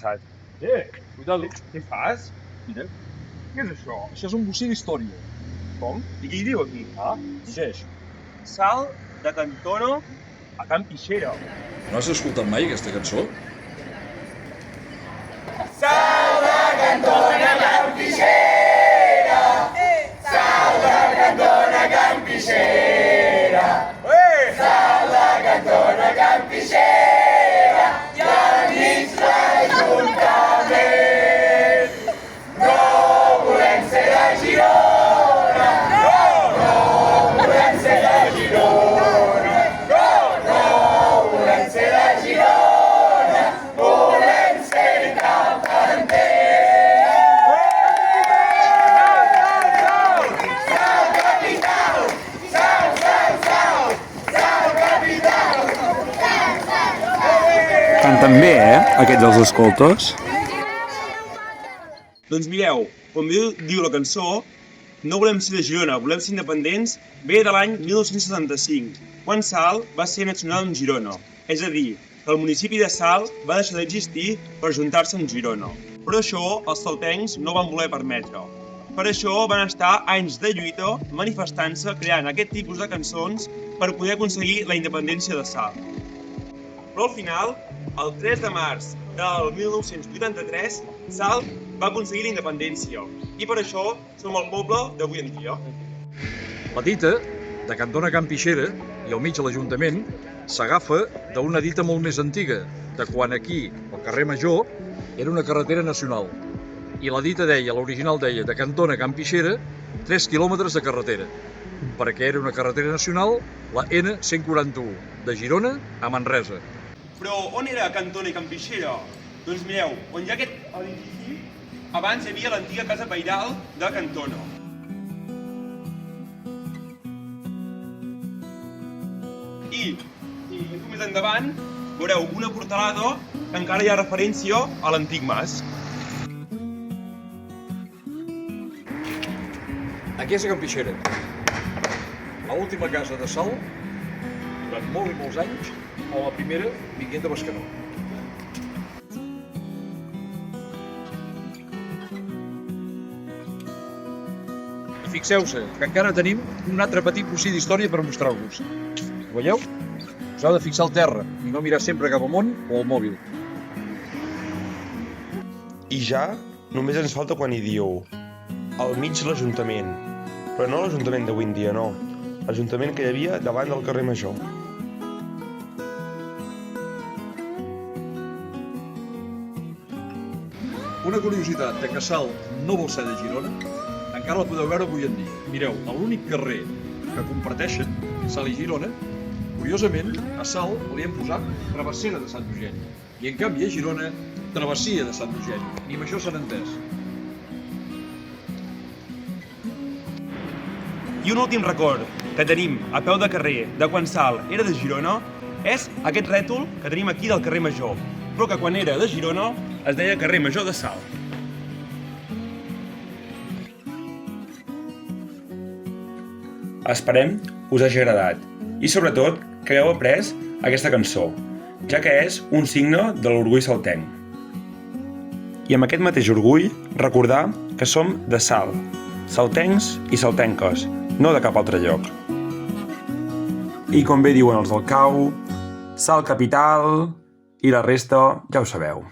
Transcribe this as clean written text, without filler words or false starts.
cansat. Cuidado. Què fas? Mira, Què és això? això és un bocí d'història. Com? I què hi diu aquí? Llegeix. Sal de Cantono a Can Pixera. No has escoltat mai aquesta cançó? Canten bé, aquests els escoltes? Doncs mireu, com diu la cançó, no volem ser de Girona, volem ser independents, ve de l'any 1975, quan Salt va ser nacional amb Girona. És a dir, que el municipi de Salt va deixar d'existir per ajuntar-se amb Girona. Però això els saltencs no van voler permetre. Per això van estar anys de lluita manifestant-se creant aquest tipus de cançons per poder aconseguir la independència de Salt. Però al final, el 3 de març del 1983, Salt va aconseguir la independència i per això som el poble d'avui en dia. La dita de Cantona a Can Pixera i al mig de l'Ajuntament s'agafa d'una dita molt més antiga, de quan aquí, al carrer Major, era una carretera nacional. I la dita deia, l'original deia, de Cantona a Can Pixera, 3 quilòmetres de carretera, perquè era una carretera nacional, la N141, de Girona a Manresa. Però on era Cantona i Can Pixera? Doncs mireu, on hi ha aquest edifici, abans hi havia l'antiga casa pairal de Cantona. I més endavant veureu una portalada que encara hi ha referència a l'antic mas. Aquí és a Can Pixera, l'última casa de Salt, durant molts i molts anys, o la primera vinguent de Bescanó. I fixeu-se que encara tenim un altre petit bocí d'història per mostrar-vos. Ho veieu? Us heu de fixar al terra i no mirar sempre cap amunt o al mòbil. I ja només ens falta quan hi diu al mig de l'Ajuntament, però no l'Ajuntament d'avui en dia, no. L'Ajuntament que hi havia davant del carrer Major. Una curiositat de que Salt no vol ser de Girona, encara la podeu veure avui en dia. Mireu, a l'únic carrer que comparteixen, Salt i Girona, curiosament, a Salt li hem posat travessera de Sant Eugeni, i en canvi a Girona, travessia de Sant Eugeni. Ni amb això s'han entès. I un últim record que tenim a peu de carrer de quan Salt era de Girona és aquest rètol que tenim aquí del carrer Major, però que quan era de Girona es deia carrer Major de Salt. Esperem que us hagi agradat i sobretot que hagueu après aquesta cançó, ja que és un signe de l'orgull saltenc. I amb aquest mateix orgull recordar que som de Salt, saltencs i saltenques, no de cap altre lloc. I com bé diuen els del Cau, Salt capital i la resta ja ho sabeu.